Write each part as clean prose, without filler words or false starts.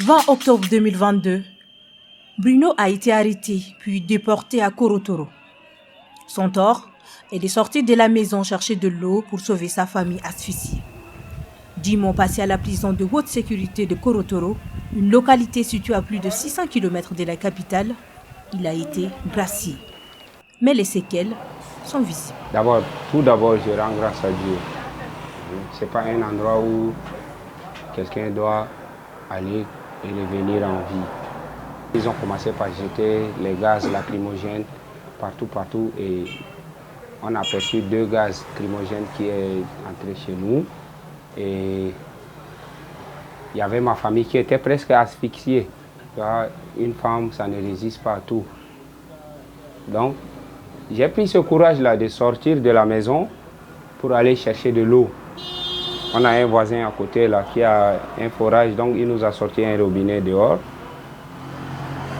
20 octobre 2022, Bruno a été arrêté puis déporté à Korotoro. Son tort est de sortir de la maison chercher de l'eau pour sauver sa famille asphyxiée. 10 mois passés à la prison de haute sécurité de Korotoro, une localité située à plus de 600 km de la capitale, il a été gracié. Mais les séquelles sont visibles. Tout d'abord, je rends grâce à Dieu. Ce n'est pas un endroit où quelqu'un doit aller et revenir en vie. Ils ont commencé par jeter les gaz lacrymogènes partout et on a aperçu 2 gaz lacrymogènes qui est entré chez nous. Et il y avait ma famille qui était presque asphyxiée. Une femme, ça ne résiste pas à tout. Donc, j'ai pris ce courage-là de sortir de la maison pour aller chercher de l'eau. On a un voisin à côté là qui a un forage, donc il nous a sorti un robinet dehors.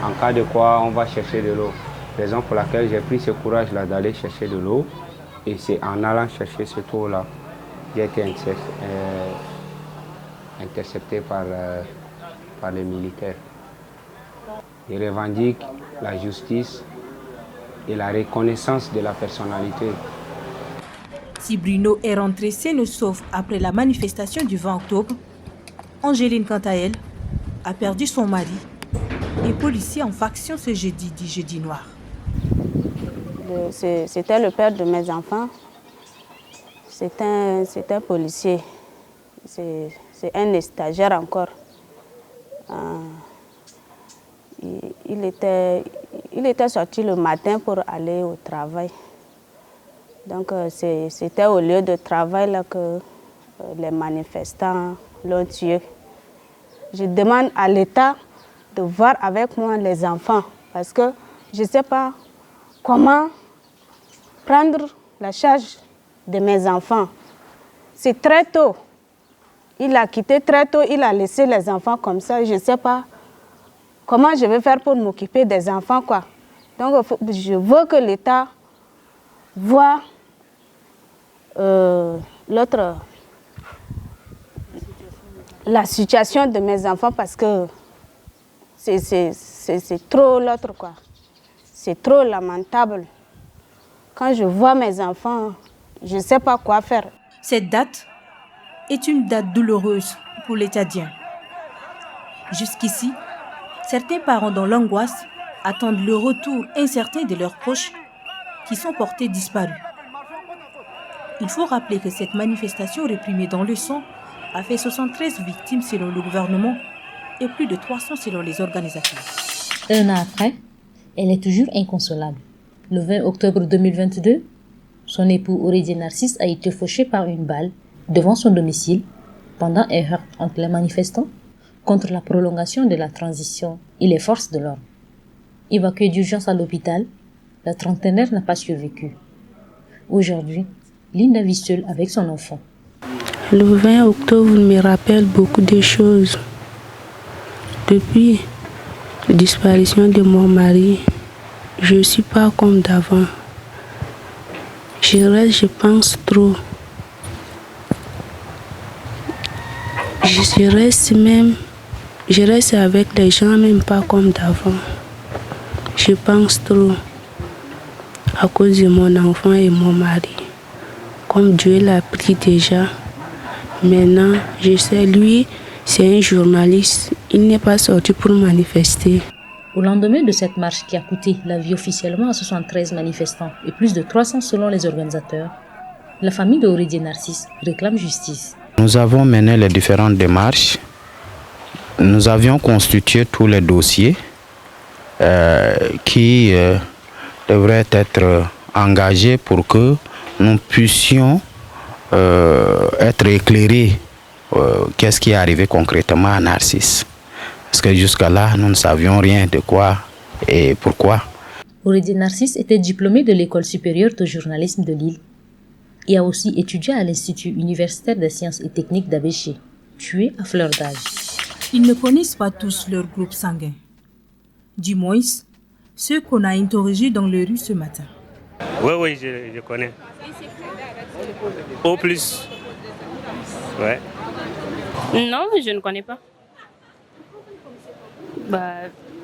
En cas de quoi, on va chercher de l'eau. Raison pour laquelle j'ai pris ce courage-là d'aller chercher de l'eau. Et c'est en allant chercher cette eau-là, j'ai été intercepté par les militaires. Ils revendiquent la justice et la reconnaissance de la personnalité. Si Bruno est rentré sain et sauf après la manifestation du 20 octobre, Angéline, quant à elle, a perdu son mari et policier en faction ce jeudi dit jeudi noir. C'était le père de mes enfants. C'est un policier. C'est un stagiaire encore. Il était sorti le matin pour aller au travail. Donc c'était au lieu de travail là que les manifestants l'ont tué. Je demande à l'État de voir avec moi les enfants parce que je ne sais pas comment prendre la charge de mes enfants. C'est très tôt. Il a quitté très tôt, il a laissé les enfants comme ça. Je ne sais pas comment je vais faire pour m'occuper des enfants, quoi. Donc je veux que l'État voit la situation de mes enfants parce que c'est trop l'autre, quoi. C'est trop lamentable. Quand je vois mes enfants, je ne sais pas quoi faire. Cette date est une date douloureuse pour les Tchadiens. Jusqu'ici, certains parents dans l'angoisse attendent le retour incertain de leurs proches qui sont portés disparus. Il faut rappeler que cette manifestation réprimée dans le sang a fait 73 victimes selon le gouvernement et plus de 300 selon les organisateurs. Un an après, elle est toujours inconsolable. Le 20 octobre 2022, son époux Orédier Narcisse a été fauché par une balle devant son domicile pendant un heurt entre les manifestants contre la prolongation de la transition et les forces de l'ordre. Évacuée d'urgence à l'hôpital, la trentenaire n'a pas survécu. Aujourd'hui, Linda vit seule avec son enfant. Le 20 octobre me rappelle beaucoup de choses. Depuis la disparition de mon mari, je ne suis pas comme d'avant. Je pense trop. Je reste avec les gens, même pas comme d'avant. Je pense trop à cause de mon enfant et mon mari. Comme Dieu l'a pris déjà, maintenant, je sais, lui, c'est un journaliste. Il n'est pas sorti pour manifester. Au lendemain de cette marche qui a coûté la vie officiellement à 73 manifestants et plus de 300 selon les organisateurs, la famille de Orédier Narcisse réclame justice. Nous avons mené les différentes démarches. Nous avions constitué tous les dossiers qui devraient être engagés pour que nous puissions être éclairés qu'est-ce qui est arrivé concrètement à Narcisse. Parce que jusqu'à là, nous ne savions rien de quoi et pourquoi. Orédier Narcisse était diplômé de l'École supérieure de journalisme de Lille et a aussi étudié à l'Institut universitaire des sciences et techniques d'Abéché, tué à fleur d'âge. Ils ne connaissent pas tous leur groupe sanguin. Du moins, ceux qu'on a interrogés dans les rues ce matin. Oui, je connais. Au plus. Ouais. Non, je ne connais pas.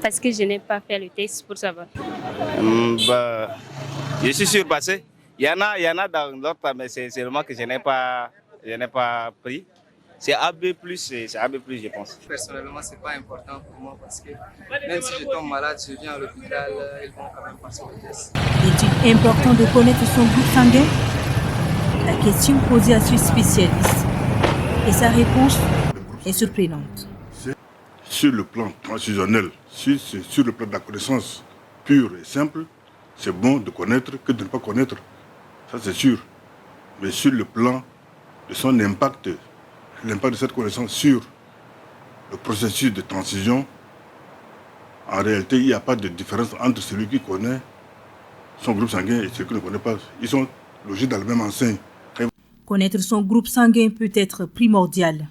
Parce que je n'ai pas fait le test pour savoir. Je suis sûr parce qu'il y en a dans l'autre, mais c'est seulement que je n'ai pas pris. C'est AB+, c'est AB+, je pense. Personnellement, c'est pas important pour moi parce que même si je tombe malade, je viens à l'hôpital, ils vont quand même passer le test. Est-il important de connaître son groupe sanguin? La question posée à ce spécialiste et sa réponse est surprenante. Sur le plan transfusionnel, sur le plan de la connaissance pure et simple, c'est bon de connaître que de ne pas connaître. Ça, c'est sûr. Mais sur le plan de son impact, l'impact de cette connaissance sur le processus de transition, en réalité, il n'y a pas de différence entre celui qui connaît son groupe sanguin et celui qui ne connaît pas. Ils sont logés dans le même enseigne. Connaître son groupe sanguin peut être primordial,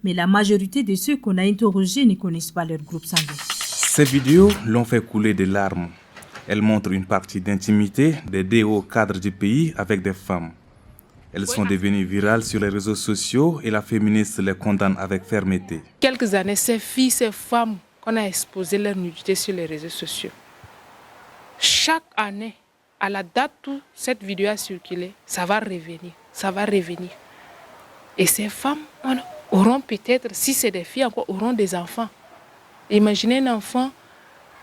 mais la majorité de ceux qu'on a interrogés ne connaissent pas leur groupe sanguin. Ces vidéos l'ont fait couler des larmes. Elles montrent une partie d'intimité des hauts cadres du pays avec des femmes. Elles sont devenues virales sur les réseaux sociaux et la féministe les condamne avec fermeté. Quelques années, ces filles, ces femmes qu'on a exposé leur nudité sur les réseaux sociaux. Chaque année, à la date où cette vidéo a circulé, ça va revenir. Et ces femmes auront peut-être, si c'est des filles encore, auront des enfants. Imaginez un enfant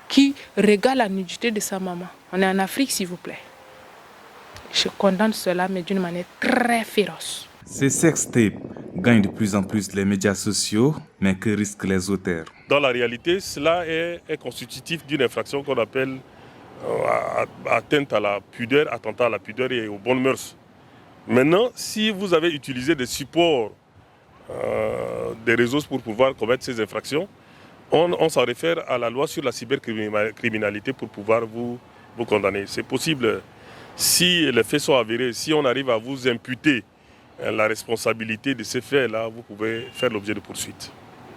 qui regarde la nudité de sa maman. On est en Afrique, s'il vous plaît. Je condamne cela, mais d'une manière très féroce. Ces sextapes gagnent de plus en plus les médias sociaux, mais que risquent les auteurs? Dans la réalité, cela est constitutif d'une infraction qu'on appelle atteinte à la pudeur, attentat à la pudeur et aux bonnes mœurs. Maintenant, si vous avez utilisé des supports des réseaux pour pouvoir commettre ces infractions, on s'en réfère à la loi sur la cybercriminalité pour pouvoir vous condamner. C'est possible. Si les faits sont avérés, si on arrive à vous imputer la responsabilité de ces faits-là, vous pouvez faire l'objet de poursuites.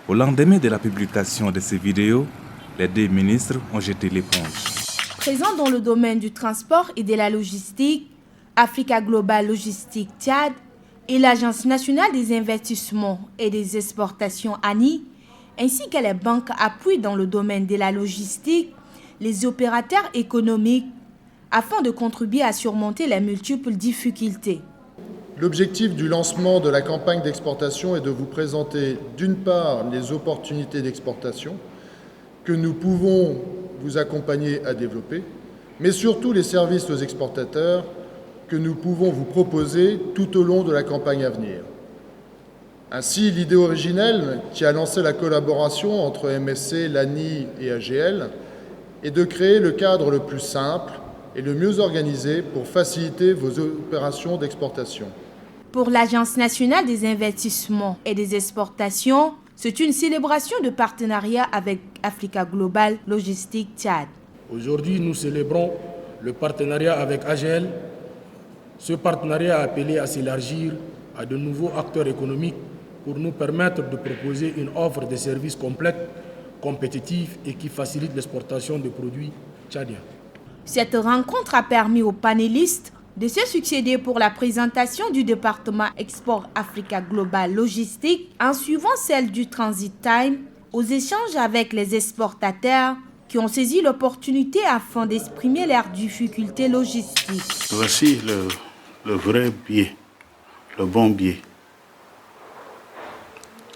Au lendemain de la publication de ces vidéos, les deux ministres ont jeté l'éponge. Présent dans le domaine du transport et de la logistique, Africa Global Logistique Tchad et l'Agence nationale des investissements et des exportations ANI, ainsi que les banques appuient dans le domaine de la logistique les opérateurs économiques afin de contribuer à surmonter les multiples difficultés. L'objectif du lancement de la campagne d'exportation est de vous présenter d'une part les opportunités d'exportation que nous pouvons vous accompagner à développer, mais surtout les services aux exportateurs que nous pouvons vous proposer tout au long de la campagne à venir. Ainsi, l'idée originelle qui a lancé la collaboration entre MSC, l'ANI et AGL est de créer le cadre le plus simple et le mieux organisé pour faciliter vos opérations d'exportation. Pour l'Agence nationale des investissements et des exportations, c'est une célébration de partenariat avec Africa Global Logistique Tchad. Aujourd'hui, nous célébrons le partenariat avec AGL. Ce partenariat a appelé à s'élargir à de nouveaux acteurs économiques pour nous permettre de proposer une offre de services complète, compétitive et qui facilite l'exportation de produits tchadiens. Cette rencontre a permis aux panélistes de se succéder pour la présentation du département Export Africa Global Logistique en suivant celle du Transit Time aux échanges avec les exportateurs qui ont saisi l'opportunité afin d'exprimer leurs difficultés logistiques. Voici le vrai billet, le bon billet.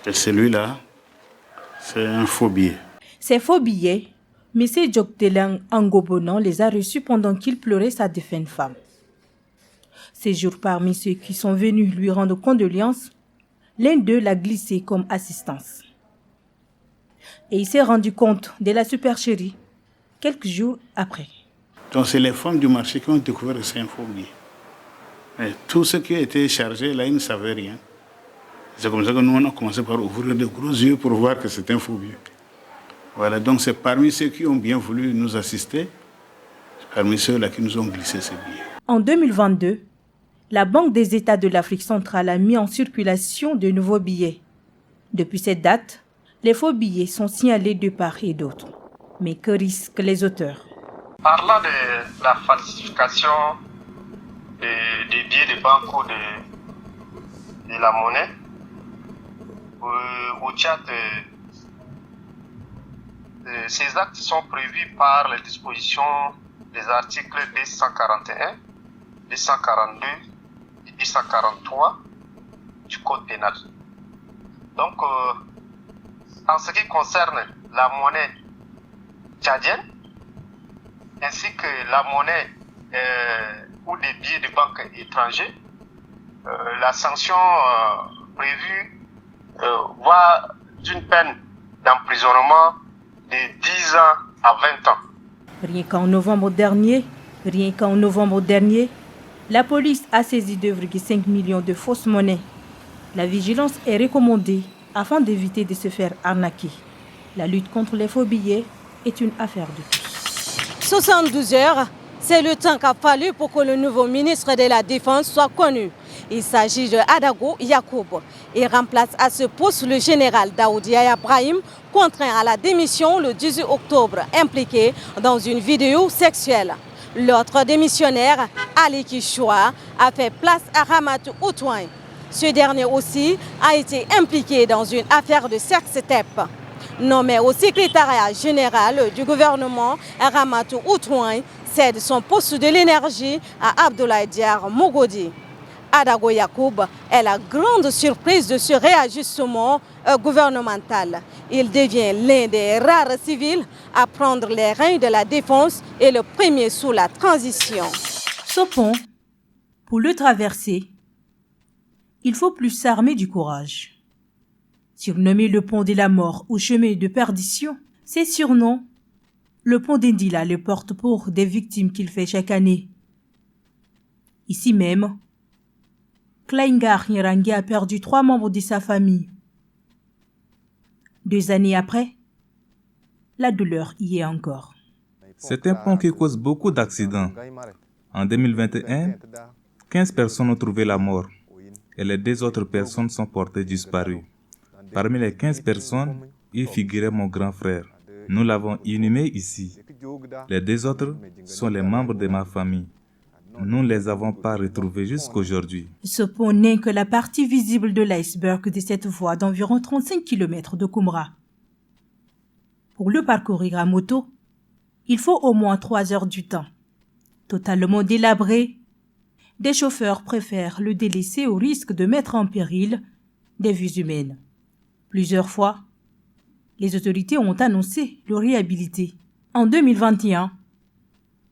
Et celui-là, c'est un faux billet. Ces faux billets, M. Djoktelang Angobonan les a reçus pendant qu'il pleurait sa défunte femme. Ces jours, parmi ceux qui sont venus lui rendre condoléances, l'un d'eux l'a glissé comme assistance. Et il s'est rendu compte de la supercherie quelques jours après. Donc c'est les femmes du marché qui ont découvert que c'est un faux billet. Mais tous ceux qui étaient chargés, là, ils ne savaient rien. C'est comme ça que nous, on a commencé par ouvrir de gros yeux pour voir que c'est un faux billet. Voilà, donc c'est parmi ceux qui ont bien voulu nous assister, parmi ceux-là qui nous ont glissé ces billets. En 2022, la Banque des États de l'Afrique centrale a mis en circulation de nouveaux billets. Depuis cette date, les faux billets sont signalés de part et d'autre. Mais que risquent les auteurs? Parlant de la falsification des billets de banque ou de la monnaie, au Tchad, ces actes sont prévus par les dispositions des articles 241, 242 et 243 du Code pénal. Donc, en ce qui concerne la monnaie tchadienne, ainsi que la monnaie ou des billets de banque étrangers, la sanction prévue va d'une peine d'emprisonnement de 10 ans à 20 ans. Rien qu'en novembre dernier, la police a saisi 2,5 millions de fausses monnaies. La vigilance est recommandée afin d'éviter de se faire arnaquer. La lutte contre les faux billets est une affaire de tous. 72 heures, c'est le temps qu'a fallu pour que le nouveau ministre de la Défense soit connu. Il s'agit de Adago Yacoub. Il remplace à ce poste le général Daoudi Ibrahim, contraint à la démission le 18 octobre, impliqué dans une vidéo sexuelle. L'autre démissionnaire, Ali Kishoua, a fait place à Ramatou Outouin. Ce dernier aussi a été impliqué dans une affaire de sex-tape. Nommé au secrétariat général du gouvernement, Ramatou Outouin cède son poste de l'énergie à Abdoulaye Diar Mogodi. Adago Yacoub est la grande surprise de ce réajustement gouvernemental. Il devient l'un des rares civils à prendre les rênes de la défense et le premier sous la transition. Ce pont, pour le traverser, il faut plus s'armer du courage. Surnommé le pont de la mort ou chemin de perdition, ces surnoms, le pont d'Indila le porte pour des victimes qu'il fait chaque année. Ici même, Kleingar Nyerangi a perdu 3 membres de sa famille. 2 années après, la douleur y est encore. C'est un pont qui cause beaucoup d'accidents. En 2021, 15 personnes ont trouvé la mort et les 2 autres personnes sont portées disparues. Parmi les 15 personnes, il figurait mon grand frère. Nous l'avons inhumé ici. Les 2 autres sont les membres de ma famille. Nous ne les avons pas retrouvés jusqu'aujourd'hui. Ce pont n'est que la partie visible de l'iceberg de cette voie d'environ 35 km de Koumra. Pour le parcourir à moto, il faut au moins 3 heures du temps. Totalement délabré, des chauffeurs préfèrent le délaisser au risque de mettre en péril des vies humaines. Plusieurs fois, les autorités ont annoncé le réhabiliter. En 2021,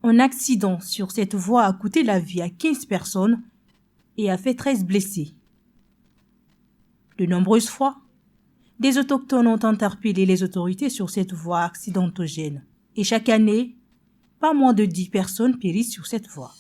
un accident sur cette voie a coûté la vie à 15 personnes et a fait 13 blessés. De nombreuses fois, des autochtones ont interpellé les autorités sur cette voie accidentogène. Et chaque année, pas moins de 10 personnes périssent sur cette voie.